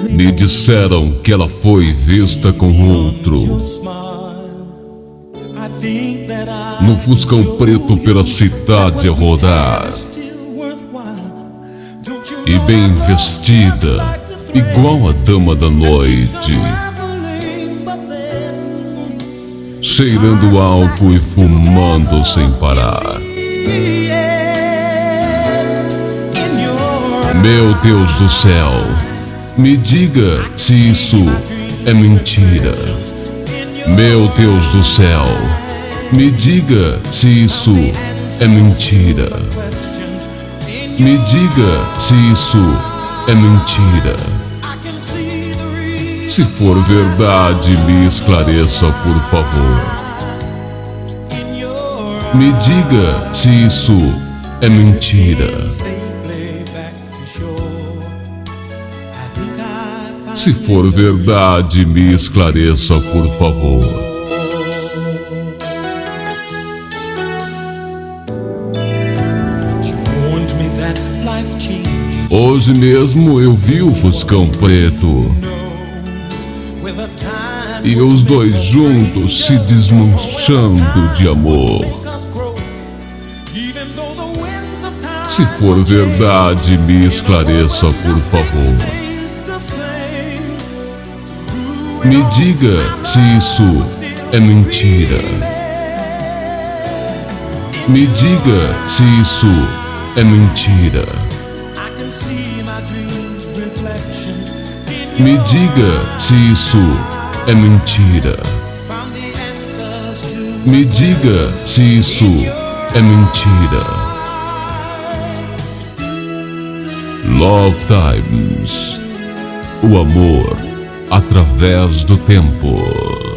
Me disseram que ela foi vista com outro no Fuscão preto pela cidade a rodar, e bem vestida, igual a dama da noite, cheirando álcool e fumando sem parar. Meu Deus do céu, me diga se isso é mentira. Meu Deus do céu, me diga se isso é mentira. Me diga se isso é mentira. Se for verdade, me esclareça, por favor. Me diga se isso é mentira. Se for verdade, me esclareça, por favor. Hoje mesmo eu vi o Fuscão preto e os dois juntos se desmanchando de amor. Se for verdade, me esclareça, por favor. Me diga se isso é mentira. Me diga se isso é mentira. Me diga se isso é mentira. Me diga se isso é mentira. Love Times, o amor através do tempo.